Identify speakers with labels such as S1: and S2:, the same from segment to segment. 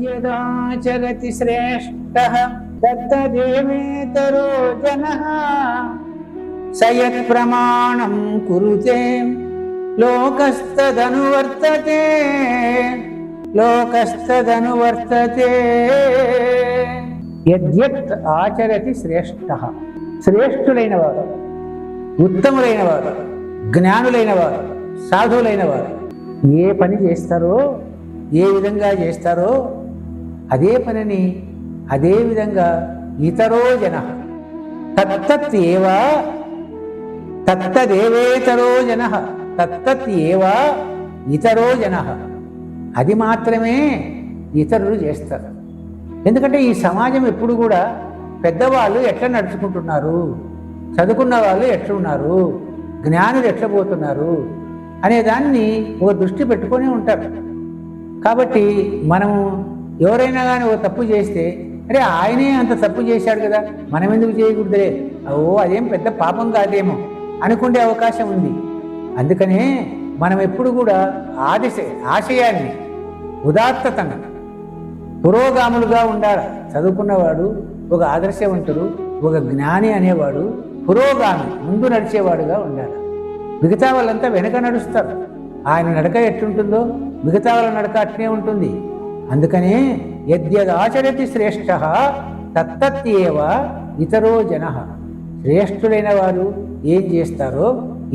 S1: యద్యదాచరతి శ్రేష్టః తత్తదేవేతరో జనః సయత్ ప్రమాణం కురుతే లోకస్తదనువర్తతే యద్యత్ ఆచరతి శ్రేష్టః శ్రేష్ఠులైన వారు, ఉత్తములైన వారు, జ్ఞానులైన వారు, సాధువులైన వారు ఏ పని చేస్తారో, ఏ విధంగా చేస్తారో అదే పనిని అదే విధంగా ఇతరో జన తత్తత్ ఏవ తత్తదేవేతరో జన తత్తత్ ఏవ ఇతరో జన అది మాత్రమే ఇతరులు చేస్తారు. ఎందుకంటే ఈ సమాజం ఎప్పుడు కూడా పెద్దవాళ్ళు ఎట్లా నడుచుకుంటున్నారు, చదువుకున్న వాళ్ళు ఎట్లున్నారు, జ్ఞానులు ఎట్లా పోతున్నారు అనే దాన్ని ఒక దృష్టి పెట్టుకొని ఉంటారు. కాబట్టి మనము ఎవరైనా కానీ ఒక తప్పు చేస్తే అరే ఆయనే అంత తప్పు చేశాడు కదా, మనం ఎందుకు చేయకూడదులే, అదేం పెద్ద పాపం కాదేమో అనుకునే అవకాశం ఉంది. అందుకనే మనం ఎప్పుడు కూడా ఆశయాన్ని ఉదాత్తతంగా పురోగాములుగా ఉండాలి. చదువుకున్నవాడు ఒక ఆదర్శవంతుడు, ఒక జ్ఞాని అనేవాడు పురోగామి, ముందు నడిచేవాడుగా ఉండాలి. మిగతా వాళ్ళంతా వెనక నడుస్తారు. ఆయన నడక ఎట్లుంటుందో మిగతా వాళ్ళ నడక అట్నే ఉంటుంది. అందుకనే యద్యదాచరతి శ్రేష్టః తత్తత్యేవ ఇతరో జనః శ్రేష్ఠులైన వారు ఏం చేస్తారో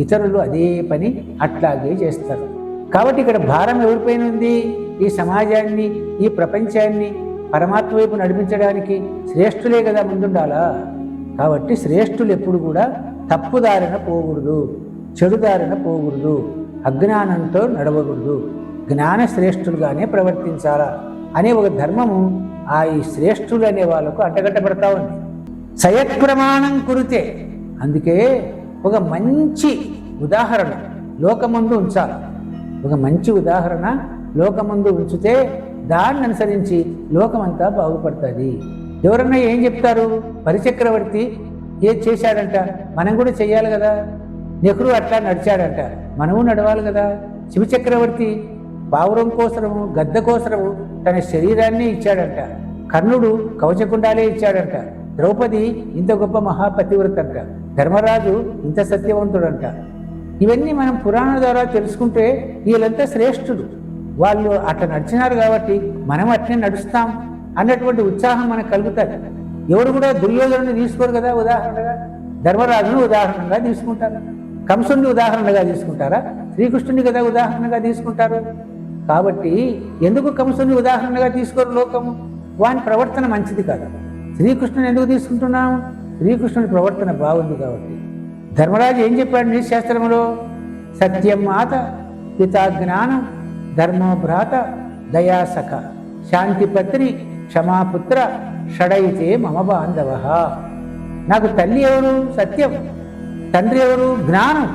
S1: ఇతరులు అదే పని అట్లాగే చేస్తారు. కాబట్టి ఇక్కడ భారం ఎవరిపైన ఉంది? ఈ సమాజాన్ని, ఈ ప్రపంచాన్ని పరమాత్మ వైపు నడిపించడానికి శ్రేష్ఠులే కదా ముందుండాలా. కాబట్టి శ్రేష్ఠులు ఎప్పుడు కూడా తప్పుదారిన పోకూడదు, చెడుదారిన పోకూడదు, అజ్ఞానంతో నడవకూడదు, జ్ఞాన శ్రేష్ఠులుగానే ప్రవర్తించాలా అనే ఒక ధర్మము ఆ ఈ శ్రేష్ఠులు అనే వాళ్ళకు అంటగట్టబడతా ఉంది. సయత్ ప్రమాణం కురితే, అందుకే ఒక మంచి ఉదాహరణ లోకమందు ఉంచాలి. ఒక మంచి ఉదాహరణ లోకమందు ఉంచితే దాన్ని అనుసరించి లోకమంతా బాగుపడుతుంది. ఎవరన్నా ఏం చెప్తారు? పరిచక్రవర్తి ఏది చేశాడంట, మనం కూడా చెయ్యాలి కదా. నెహ్రూ అట్లా నడిచాడంట, మనము నడవాలి కదా. శివచక్రవర్తి పావురం కోసరము, గద్ద కోసరము తన శరీరాన్ని ఇచ్చాడంట. కర్ణుడు కవచకుండాలే ఇచ్చాడంట. ద్రౌపది ఇంత గొప్ప మహాపతివ్రత అంట. ధర్మరాజు ఇంత సత్యవంతుడంట. ఇవన్నీ మనం పురాణం ద్వారా తెలుసుకుంటే వీళ్ళంతా శ్రేష్ఠులు, వాళ్ళు అట్లా నడిచినారు కాబట్టి మనం అట్నే నడుస్తాం అన్నటువంటి ఉత్సాహం మనకు కలుగుతుంది. ఎవరు కూడా దుర్యోధనుని తీసుకోరు కదా ఉదాహరణగా, ధర్మరాజును ఉదాహరణగా తీసుకుంటారు, కంసుని ఉదాహరణగా తీసుకుంటారా? శ్రీకృష్ణుని కదా ఉదాహరణగా తీసుకుంటారు. కాబట్టి ఎందుకు కంసుని ఉదాహరణగా తీసుకోరు లోకము? వాని ప్రవర్తన మంచిది కాదు. శ్రీకృష్ణుని ఎందుకు తీసుకుంటున్నాము? శ్రీకృష్ణుని ప్రవర్తన బాగుంది కాబట్టి. ధర్మరాజు ఏం చెప్పాడు నీ శాస్త్రములో? సత్యం మాత, పితా జ్ఞానం, ధర్మో భ్రాత, దయాసఖ, శాంతిపత్ని, క్షమాపుత్ర, షడైతే మమ బాంధవ. నాకు తల్లి ఎవరు? సత్యం. తండ్రి ఎవరు? జ్ఞానం.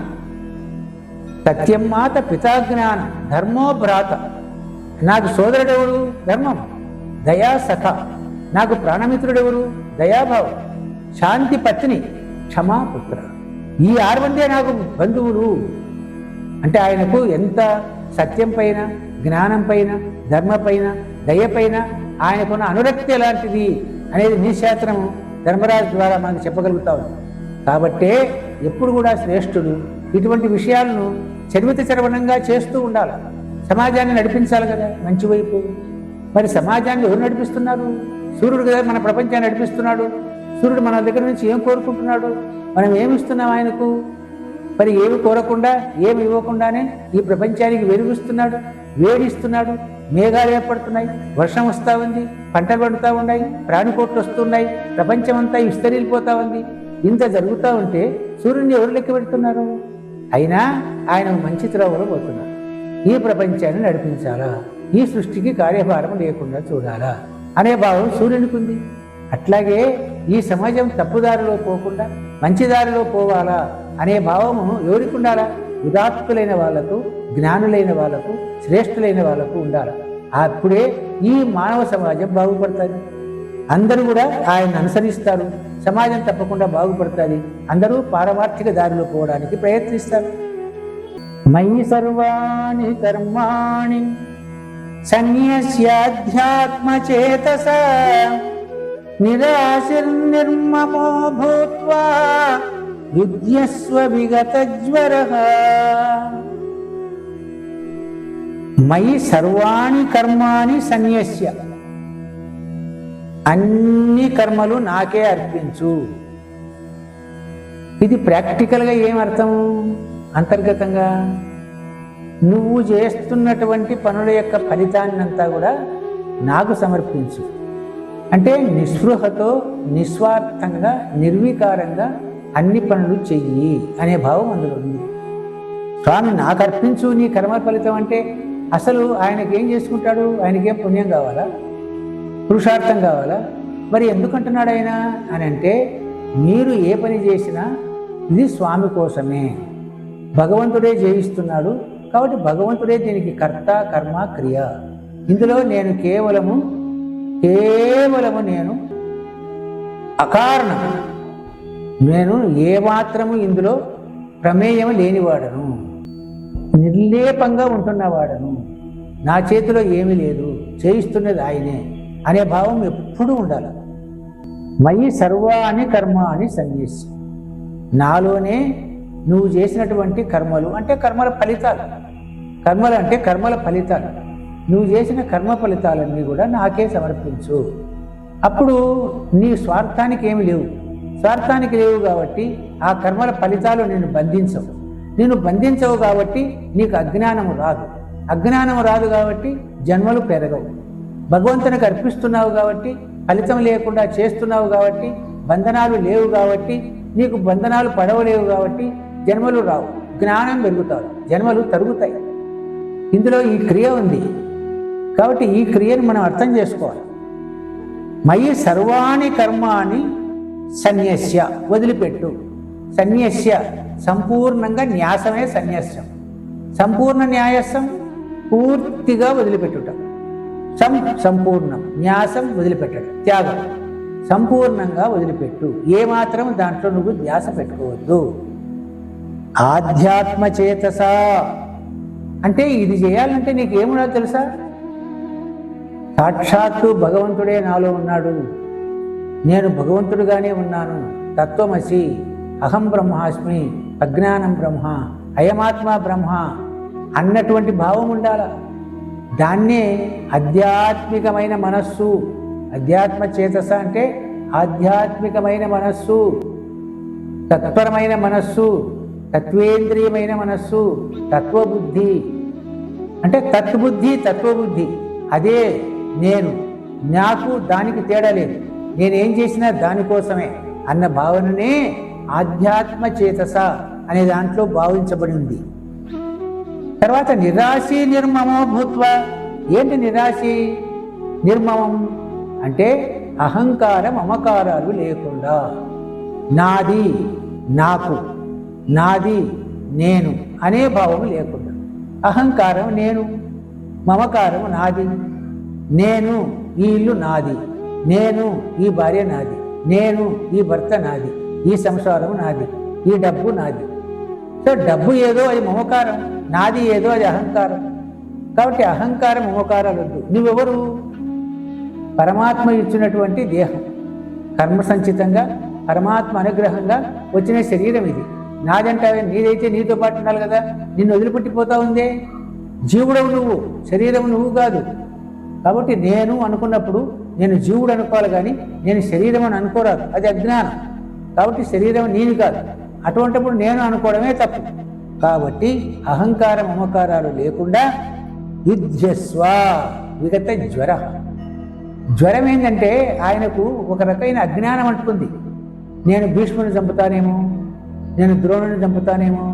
S1: సత్యం మాత, పితా జ్ఞానం, ధర్మో భ్రాత. నాకు సోదరుడెవరు? ధర్మం. దయాసఖ, నాకు ప్రాణమిత్రుడెవరు? దయాభావం. శాంతి పత్ని, క్షమాపుత్ర. ఈ 6 మందే నాకు బంధువులు. అంటే ఆయనకు ఎంత సత్యం పైన, జ్ఞానం పైన, ధర్మ పైన, దయ పైన ఆయనకున్న అనురక్తి ఎలాంటిది అనేది నీ శాస్త్రము ధర్మరాజు ద్వారా మనకు చెప్పగలుగుతా ఉంది. కాబట్టే ఎప్పుడు కూడా శ్రేష్ఠుడు ఇటువంటి విషయాలను చర్వణంగా చేస్తూ ఉండాలి. సమాజాన్ని నడిపించాలి కదా మంచి వైపు. మరి సమాజాన్ని ఎవరు నడిపిస్తున్నారు? సూర్యుడు కదా మన ప్రపంచాన్ని నడిపిస్తున్నాడు. సూర్యుడు మన దగ్గర నుంచి ఏం కోరుకుంటున్నాడు? మనం ఏమిస్తున్నాం ఆయనకు? మరి ఏమి కోరకుండా, ఏమి ఇవ్వకుండానే ఈ ప్రపంచానికి వెలుగుస్తున్నాడు, వేడిస్తున్నాడు. మేఘాలు ఏర్పడుతున్నాయి, వర్షం వస్తూ ఉంది, పంటలు పండుతూ ఉన్నాయి, ప్రాణికోట్లు వస్తున్నాయి, ప్రపంచమంతా విస్తరిల్లిపోతూ ఉంది. ఇంత జరుగుతూ ఉంటే సూర్యుడిని ఎవరు లెక్క పెడుతున్నారు? అయినా ఆయన మంచి త్రోవలో పోతున్నారు. ఈ ప్రపంచాన్ని నడిపించాలా, ఈ సృష్టికి కార్యభారం లేకుండా చూడాలా అనే భావం సూర్యునికి ఉంది. అట్లాగే ఈ సమాజం తప్పుదారిలో పోకుండా మంచి దారిలో పోవాలా అనే భావము ఎవరికి ఉండాలా? ఉదాత్తులైన వాళ్లకు, జ్ఞానులైన వాళ్లకు, శ్రేష్ఠులైన వాళ్లకు ఉండాలి. అప్పుడే ఈ మానవ సమాజం బాగుపడుతుంది. అందరూ కూడా ఆయన అనుసరిస్తారు, సమాజం తప్పకుండా బాగుపడుతుంది. అందరూ పారమార్థిక దారిలో పోవడానికి ప్రయత్నిస్తారు. మయి సర్వాణి కర్మాణి సన్యస్యాధ్యాత్మచేతస నిరాశిర్నిర్మమో భూత్వా యుధ్యస్వ విగతజ్వరః. మయి సర్వాణి కర్మాణి సన్యస్య, అన్ని కర్మలు నాకే అర్పించు. ఇది ప్రాక్టికల్గా ఏమర్థం? అంతర్గతంగా నువ్వు చేస్తున్నటువంటి పనుల యొక్క ఫలితాన్నంతా కూడా నాకు సమర్పించు. అంటే నిస్పృహతో నిస్వార్థంగా నిర్వికారంగా అన్ని పనులు చెయ్యి అనే భావం అందులో ఉంది. స్వామి నాకు అర్పించు నీ కర్మ ఫలితం అంటే అసలు ఆయనకి ఏం చేసుకుంటాడు? ఆయనకేం పుణ్యం కావాలా, పురుషార్థం కావాలా? మరి ఎందుకంటున్నాడు ఆయన అని అంటే, మీరు ఏ పని చేసినా ఇది స్వామి కోసమే, భగవంతుడే చేయిస్తున్నాడు కాబట్టి భగవంతుడే దీనికి కర్త కర్మ క్రియ. ఇందులో నేను కేవలము నేను అకారణం, నేను ఏమాత్రము ఇందులో ప్రమేయం లేనివాడను, నిర్లేపంగా ఉంటున్నవాడను, నా చేతిలో ఏమీ లేదు, చేయిస్తున్నది ఆయనే అనే భావం ఎప్పుడూ ఉండాలి. మయి సర్వాణి కర్మాణి సన్యస్య, నాలోనే నువ్వు చేసినటువంటి కర్మలు అంటే కర్మల ఫలితాలు, కర్మలు అంటే కర్మల ఫలితాలు, నువ్వు చేసిన కర్మ ఫలితాలన్నీ కూడా నాకే సమర్పించు. అప్పుడు నీ స్వార్థానికి ఏమి లేవు, స్వార్థానికి లేవు కాబట్టి ఆ కర్మల ఫలితాలు నేను బంధించవు. నేను బంధించవు కాబట్టి నీకు అజ్ఞానము రాదు, అజ్ఞానము రాదు కాబట్టి జన్మలు పెరగవు. భగవంతునికి అర్పిస్తున్నావు కాబట్టి ఫలితం లేకుండా చేస్తున్నావు కాబట్టి బంధనాలు లేవు కాబట్టి నీకు బంధనాలు పడవలేవు కాబట్టి జన్మలు రావు, జ్ఞానం పెరుగుతావు, జన్మలు తరుగుతాయి. ఇందులో ఈ క్రియ ఉంది కాబట్టి ఈ క్రియను మనం అర్థం చేసుకోవాలి. మయి సర్వాణి కర్మాణి సన్యస్య, వదిలిపెట్టు. సన్యస్య సంపూర్ణంగా న్యాసమే సన్యాసం. సంపూర్ణ న్యాయసం పూర్తిగా వదిలిపెట్టుట, సంపూర్ణం, న్యాసం వదిలిపెట్టడం, త్యాగం. సంపూర్ణంగా వదిలిపెట్టు, ఏమాత్రం దాంట్లో నువ్వు ధ్యాస పెట్టుకోవద్దు. ఆధ్యాత్మచేతస అంటే ఇది చేయాలంటే నీకేమున్నా తెలుసా? సాక్షాత్తు భగవంతుడే నాలో ఉన్నాడు, నేను భగవంతుడుగానే ఉన్నాను, తత్వమసి, అహం బ్రహ్మాస్మి, అజ్ఞానం బ్రహ్మ, అయమాత్మ బ్రహ్మ అన్నటువంటి భావం ఉండాల. దాన్నే ఆధ్యాత్మికమైన మనస్సు, అధ్యాత్మ చేతస అంటే ఆధ్యాత్మికమైన మనస్సు, తత్పరమైన మనస్సు, తత్వేంద్రియమైన మనస్సు, తత్వబుద్ధి అంటే తత్బుద్ధి, తత్వబుద్ధి అదే నేను, నాకు దానికి తేడా లేదు, నేనేం చేసినా దానికోసమే అన్న భావననే ఆధ్యాత్మ చేతస అనే దాంట్లో భావించబడి ఉంది. తర్వాత నిరాశి నిర్మమో భూత్వ. ఏంటి నిరాశి నిర్మమం అంటే అహంకార మమకారాలు లేకుండా, నాది నాకు, నాది నేను అనే భావం లేకుండా, అహంకారం నేను, మమకారం నాది, నేను ఈ ఇల్లు నాది, నేను ఈ భార్య నాది, నేను ఈ భర్త నాది, ఈ సంసారం నాది, ఈ డబ్బు నాది. సో డబ్బు ఏదో అది మమకారం, నాది ఏదో అది అహంకారం. కాబట్టి అహంకారం మమకారాలు వద్దు. నువ్వెవరు? పరమాత్మ ఇచ్చినటువంటి దేహం, కర్మ సంచితంగా పరమాత్మ అనుగ్రహంగా వచ్చిన శరీరం ఇది. నాదంటావే, నీదైతే నీతో పాటు ఉండాలి కదా, నిన్ను వదిలిపెట్టిపోతా ఉందే. జీవుడవు నువ్వు, శరీరం నువ్వు కాదు. కాబట్టి నేను అనుకున్నప్పుడు నేను జీవుడు అనుకోవాలి కానీ నేను శరీరం అని అనుకోరాదు, అది అజ్ఞానం. కాబట్టి శరీరం నేను కాదు, అటువంటిప్పుడు నేను అనుకోవడమే తప్పు. కాబట్టి అహంకార మమకారాలు లేకుండా యుధ్యస్వ విగత జ్వర. జ్వరం ఏంటంటే ఆయనకు ఒక రకమైన అజ్ఞానం అంటుకుంది. నేను భీష్ముని చంపుతానేమో, నేను ద్రోణుని చంపుతానేమో,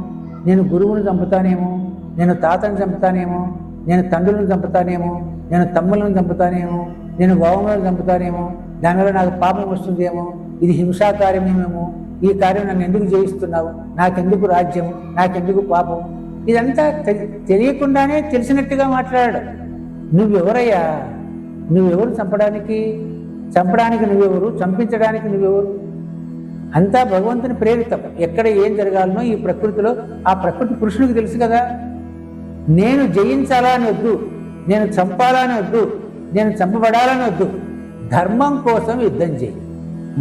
S1: నేను గురువుని చంపుతానేమో, నేను తాతని చంపుతానేమో, నేను తండ్రులను చంపుతానేమో, నేను తమ్ములను చంపుతానేమో, నేను గోవములను చంపుతానేమో, దానివల్ల నాకు పాపం వస్తుందేమో, ఇది హింసాకార్యమేమో, ఈ కార్యం నన్ను ఎందుకు జయిస్తున్నావు, నాకెందుకు రాజ్యం, నాకెందుకు పాపం, ఇదంతా తెలియకుండానే తెలిసినట్టుగా మాట్లాడాడు. నువ్వెవరయ్యా? నువ్వెవరు చంపడానికి? చంపడానికి నువ్వెవరు? చంపించడానికి నువ్వెవరు? అంతా భగవంతుని ప్రేరితం. ఎక్కడ ఏం జరగాలనో ఈ ప్రకృతిలో, ఆ ప్రకృతి పురుషునికి తెలుసు కదా. నేను జయించాలా అని వద్దు, నేను చంపాలని వద్దు, నేను చంపబడాలని వద్దు. ధర్మం కోసం యుద్ధం చేయి,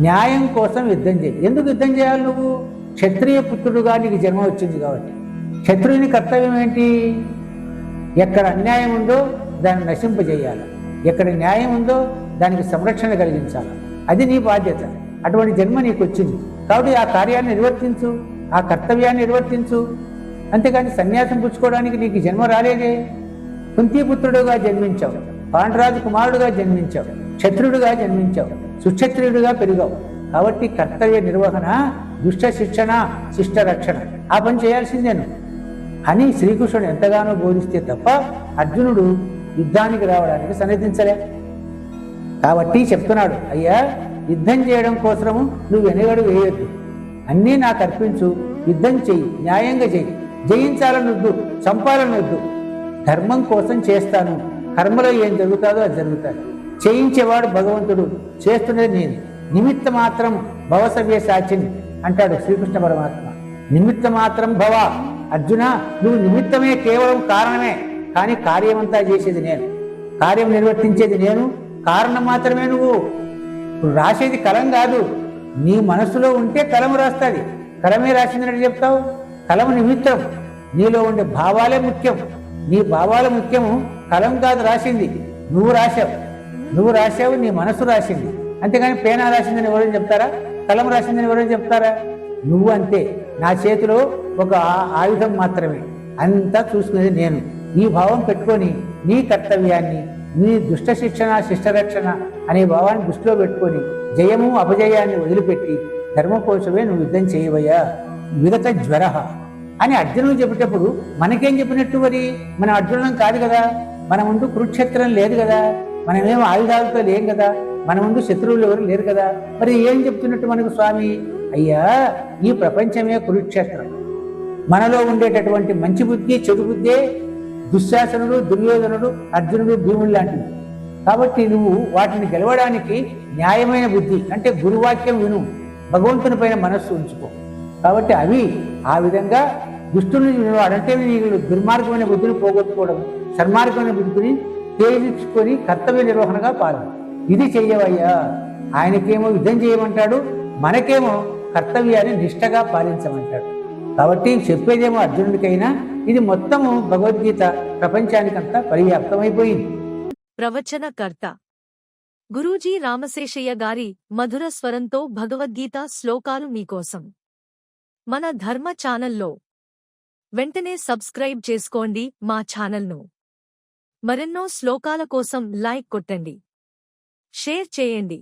S1: న్యాయం కోసం యుద్ధం చేయి. ఎందుకు యుద్ధం చేయాలి? నువ్వు క్షత్రియ పుత్రుడుగా నీకు జన్మ వచ్చింది కాబట్టి. క్షత్రుని కర్తవ్యం ఏంటి? ఎక్కడ అన్యాయం ఉందో దాన్ని నశింపజేయాలి, ఎక్కడ న్యాయం ఉందో దానికి సంరక్షణ కలిగించాలి. అది నీ బాధ్యత. అటువంటి జన్మ నీకు వచ్చింది కాబట్టి ఆ కార్యాన్ని నిర్వర్తించు, ఆ కర్తవ్యాన్ని నిర్వర్తించు. అంతేకాని సన్యాసం పుచ్చుకోవడానికి నీకు జన్మ రాలేదే. కుంతీపుత్రుడుగా జన్మించావు, పాండురాజు కుమారుడుగా జన్మించావు, క్షత్రుడుగా జన్మించావు, సుక్షత్రియుడుగా పెరిగావు. కాబట్టి కర్తవ్య నిర్వహణ, దుష్ట శిక్షణ, శిష్ట రక్షణ ఆ పని చేయాల్సిందేను అని శ్రీకృష్ణుడు ఎంతగానో బోధిస్తే తప్ప అర్జునుడు యుద్ధానికి రావడానికి సన్నతించలే. కాబట్టి చెప్తున్నాడు, అయ్యా యుద్ధం చేయడం కోసము నువ్వు వెనుగడు వేయొద్దు, అన్నీ నాకు అర్పించు, యుద్ధం చెయ్యి, న్యాయంగా చెయ్యి. జయించాలని వద్దు, చంపాలని వద్దు. ధర్మం కోసం చేస్తాను, కర్మలో ఏం జరుగుతుందో అది జరుగుతుంది. చేయించేవాడు భగవంతుడు, చేస్తున్నది నేను. నిమిత్త మాత్రం భవసవ్య సాచిని అంటాడు శ్రీకృష్ణ పరమాత్మ. నిమిత్త మాత్రం భవ. అర్జున, నువ్వు నిమిత్తమే, కేవలం కారణమే, కానీ కార్యమంతా చేసేది నేను, కార్యం నిర్వర్తించేది నేను, కారణం మాత్రమే నువ్వు. ఇప్పుడు రాసేది కలం కాదు, నీ మనసులో ఉంటే కలము రాస్తుంది. కలమే రాసిందని చెప్తావు? కలము నిమిత్తం, నీలో ఉండే భావాలే ముఖ్యం. నీ భావాలు ముఖ్యము, కలం కాదు రాసింది. నువ్వు రాశావు, నీ మనసు రాసింది. అంతేగాని పేనా రాసిందని ఎవరైనా చెప్తారా? కలం రాసిందని ఎవరైనా చెప్తారా? నువ్వు అంతే, నా చేతిలో ఒక ఆయుధం మాత్రమే, అంతా చూసుకునేది నేను. ఈ భావం పెట్టుకొని నీ కర్తవ్యాన్ని, నీ దుష్ట శిక్షణ శిష్టరక్షణ అనే భావాన్ని దృష్టిలో పెట్టుకొని జయము అపజయాన్ని వదిలిపెట్టి ధర్మం కోసమే నువ్వు యుద్ధం చేయవయ్యా. విగత జ్వర అని అర్జునుడు చెప్పేటప్పుడు మనకేం చెప్పినట్టు? మరి మనం అర్జునం కాదు కదా, మన ముందు కురుక్షేత్రం లేదు కదా, మనమేమో ఆయుధాలతో లేం కదా, మన ముందు శత్రువులు ఎవరు లేరు కదా. మరి ఏం చెప్తున్నట్టు మనకు స్వామి? అయ్యా, ఈ ప్రపంచమే కురుక్షేత్రం. మనలో ఉండేటటువంటి మంచి బుద్ధి చెడు బుద్ధే దుశ్శాసనుడు, దుర్యోధనుడు, అర్జునుడు, భీముడు లాంటివి. కాబట్టి నువ్వు వాటిని గెలవడానికి న్యాయమైన బుద్ధి అంటే గురువాక్యం విను, భగవంతుని పైన మనస్సు ఉంచుకో. కాబట్టి అవి ఆ విధంగా దుష్టుని అంటే నీకు దుర్మార్గమైన బుద్ధిని పోగొట్టుకోవడం, సన్మార్గమైన బుద్ధిని తేల్చుకొని కర్తవ్య నిర్వహణగా పాల్గొను. ఇది చెయ్యవయ్యా. ఆయనకేమో యుద్ధం చేయమంటాడు, మనకేమో కర్తవ్యాన్ని నిష్ఠగా పాలించమంటాడు. కాబట్టి చెప్పేదేమో అర్జునుడికైనా ఇది మొత్తము భగవద్గీత ప్రపంచానికంతా పరివ్యాప్తమైపోయింది.
S2: ప్రవచనకర్త గురూజీ రామశేషయ్య గారి మధుర స్వరంతో భగవద్గీత శ్లోకాలు మీకోసం మన ధర్మ ఛానల్లో. వెంటనే సబ్స్క్రైబ్ చేసుకోండి మా ఛానల్ను. మరెన్నో శ్లోకాల కోసం లైక్ కొట్టండి, షేర్ చేయండి.